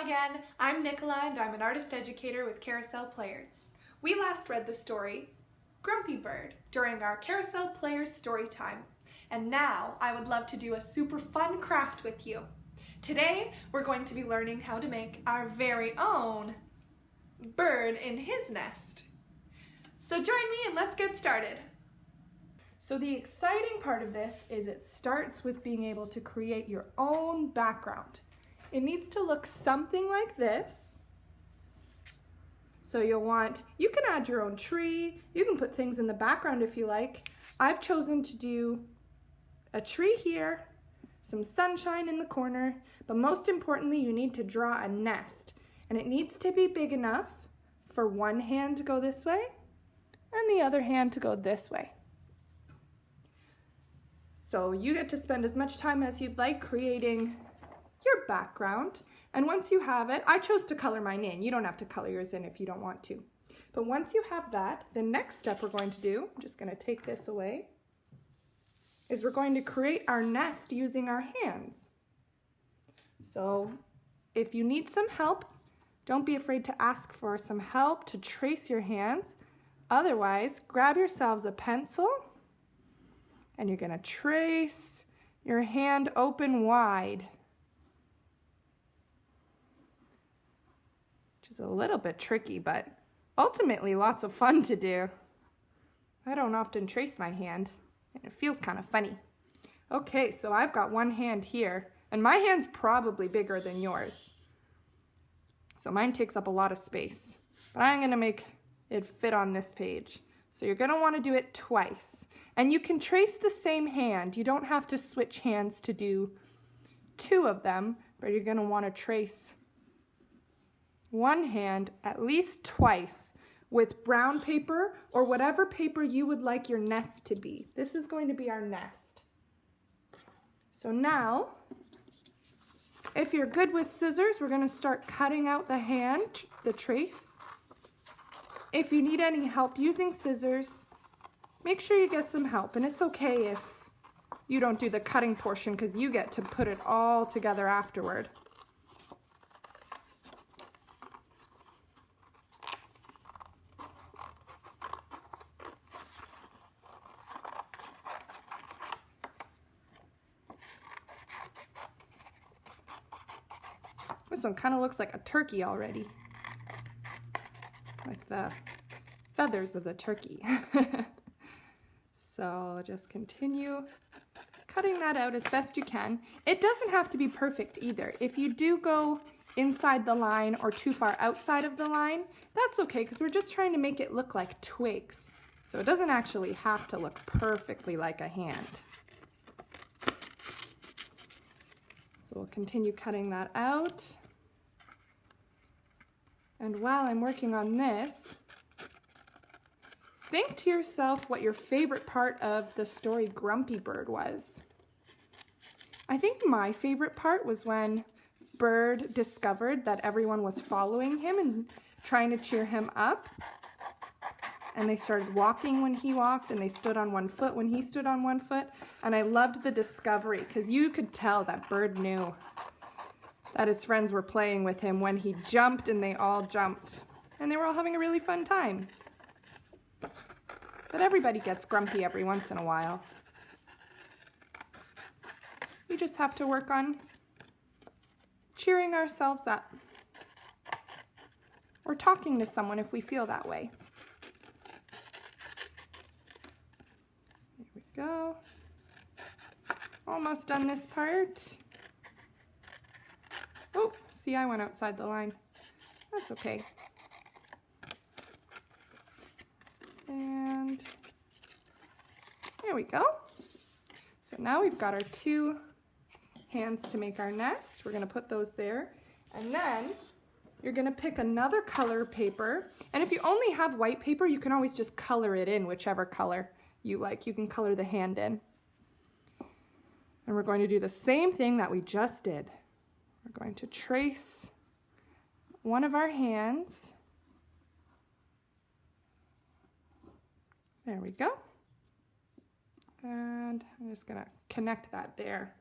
again, I'm Nicola and I'm an artist educator with Carousel Players. We last read the story Grumpy Bird during our Carousel Players story time, and now I would love to do a super fun craft with you. Today we're going to be learning how to make our very own bird in his nest. So join me and let's get started. So the exciting part of this is it starts with being able to create your own background. It needs to look something like this. So you can add your own tree, you can put things in the background if you like. I've chosen to do a tree here, some sunshine in the corner, but most importantly you need to draw a nest. And it needs to be big enough for one hand to go this way and the other hand to go this way. So you get to spend as much time as you'd like creating your background, and once you have it, I chose to color mine in. You don't have to color yours in if you don't want to. But once you have that, the next step we're going to do, I'm just going to take this away, is we're going to create our nest using our hands. So if you need some help, don't be afraid to ask for some help to trace your hands. Otherwise, grab yourselves a pencil and you're going to trace your hand open wide. Which is a little bit tricky, but ultimately lots of fun to do. I don't often trace my hand, and it feels kind of funny. Okay, so I've got one hand here, and my hand's probably bigger than yours. So mine takes up a lot of space, but I'm going to make it fit on this page. So you're going to want to do it twice. And you can trace the same hand. You don't have to switch hands to do two of them, but you're going to want to trace one hand at least twice with brown paper or whatever paper you would like your nest to be. This is going to be our nest. So now, if you're good with scissors, we're going to start cutting out the hand, the trace. If you need any help using scissors, make sure you get some help. And it's okay if you don't do the cutting portion because you get to put it all together afterward. This one kind of looks like a turkey already. Like the feathers of the turkey. So just continue cutting that out as best you can. It doesn't have to be perfect either. If you do go inside the line or too far outside of the line, that's okay because we're just trying to make it look like twigs. So it doesn't actually have to look perfectly like a hand. So we'll continue cutting that out. And while I'm working on this, think to yourself what your favorite part of the story Grumpy Bird was. I think my favorite part was when Bird discovered that everyone was following him and trying to cheer him up. And they started walking when he walked, and they stood on one foot when he stood on one foot. And I loved the discovery because you could tell that Bird knew that his friends were playing with him when he jumped, and they all jumped. And they were all having a really fun time. But everybody gets grumpy every once in a while. We just have to work on cheering ourselves up. Or talking to someone if we feel that way. There we go. Almost done this part. Oh, see, I went outside the line. That's okay. And there we go. So now we've got our two hands to make our nest. We're going to put those there. And then you're going to pick another color paper. And if you only have white paper, you can always just color it in whichever color you like. You can color the hand in. And we're going to do the same thing that we just did. We're going to trace one of our hands. There we go. And I'm just going to connect that there.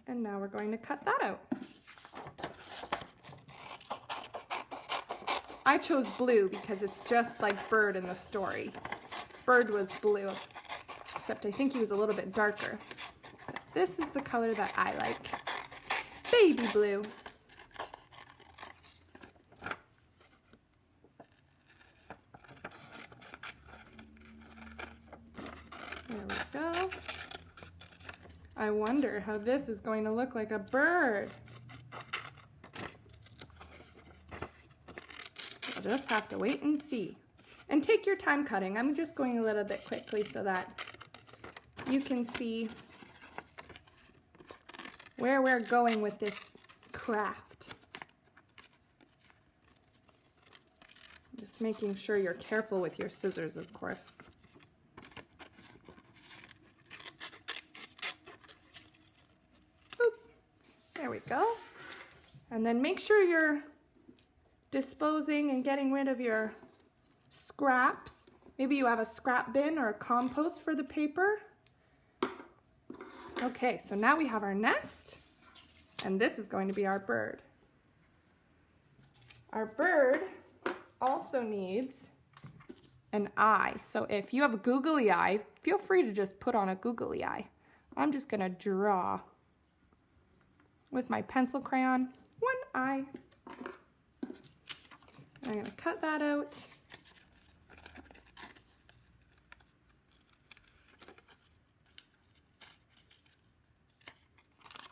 And now we're going to cut that out. I chose blue because it's just like Bird in the story. Bird was blue, except I think he was a little bit darker. But this is the color that I like. Baby blue. There we go. I wonder how this is going to look like a bird. We'll just have to wait and see. And take your time cutting. I'm just going a little bit quickly so that you can see where we're going with this craft. Just making sure you're careful with your scissors, of course. Boop. There we go. And then make sure you're disposing and getting rid of your scraps. Maybe you have a scrap bin or a compost for the paper. Okay, so now we have our nest, and this is going to be our bird. Our bird also needs an eye. So if you have a googly eye, feel free to just put on a googly eye. I'm just gonna draw with my pencil crayon one eye. I'm gonna cut that out.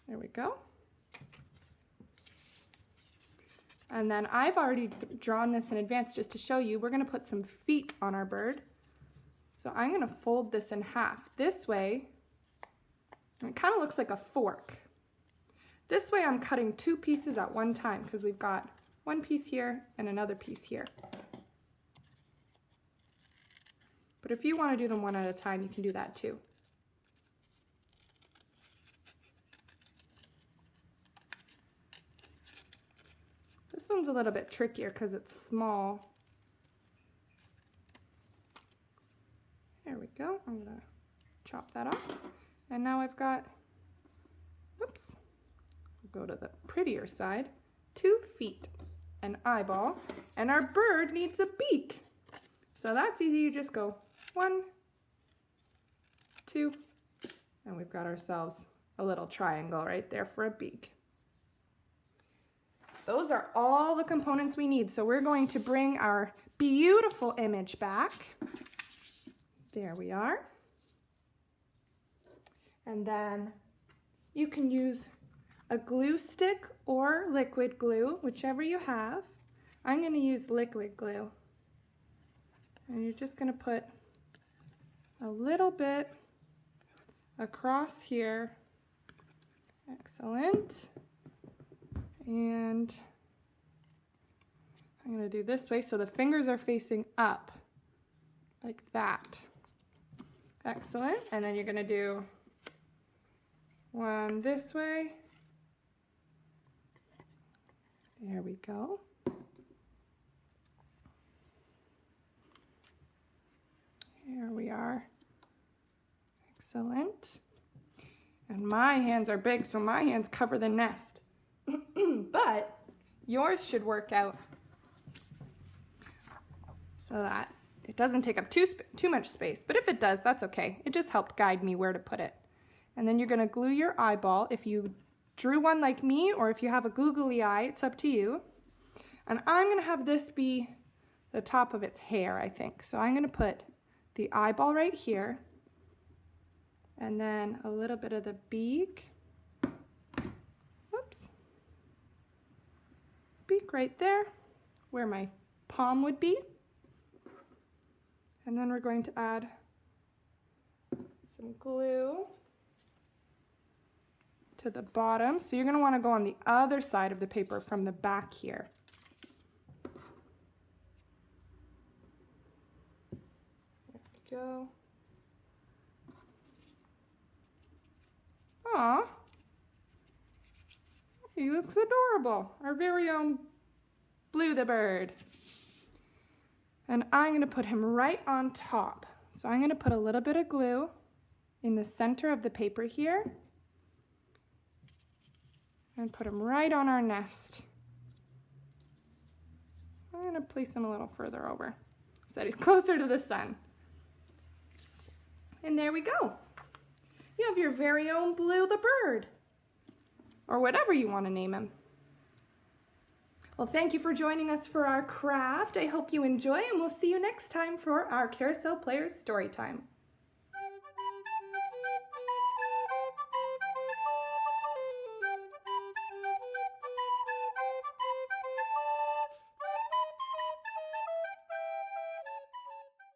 There we go. And then I've already drawn this in advance just to show you. We're gonna put some feet on our bird. So I'm gonna fold this in half. This way, it kind of looks like a fork. This way I'm cutting two pieces at one time because we've got one piece here and another piece here. But if you want to do them one at a time, you can do that too. This one's a little bit trickier because it's small. There we go. I'm going to chop that off. And now I've got, whoops, go to the prettier side, 2 feet, an eyeball, and our bird needs a beak. So that's easy. You just go 1, 2, and we've got ourselves a little triangle right there for a beak. Those are all the components we need. So we're going to bring our beautiful image back. There we are. And then you can use a glue stick or liquid glue, whichever you have. I'm going to use liquid glue. And you're just going to put a little bit across here. Excellent. And I'm going to do this way so the fingers are facing up, like that. Excellent. And then you're going to do one this way. There we go. Here we are. Excellent. And my hands are big, so my hands cover the nest. But yours should work out so that it doesn't take up too much space. But if it does, that's okay. It just helped guide me where to put it. And then you're going to glue your eyeball. If you drew one like me, or if you have a googly eye, it's up to you. And I'm going to have this be the top of its hair, I think. So I'm going to put the eyeball right here, and then a little bit of the beak. Whoops. Beak right there, where my palm would be. And then we're going to add some glue to the bottom. So you're going to want to go on the other side of the paper from the back here. There we go. Aw, he looks adorable. Our very own Blue the bird. And I'm going to put him right on top. So I'm going to put a little bit of glue in the center of the paper here and put him right on our nest. I'm going to place him a little further over so that he's closer to the sun. And there we go. You have your very own Blue the bird, or whatever you want to name him. Well, thank you for joining us for our craft. I hope you enjoy, and we'll see you next time for our Carousel Players Story Time.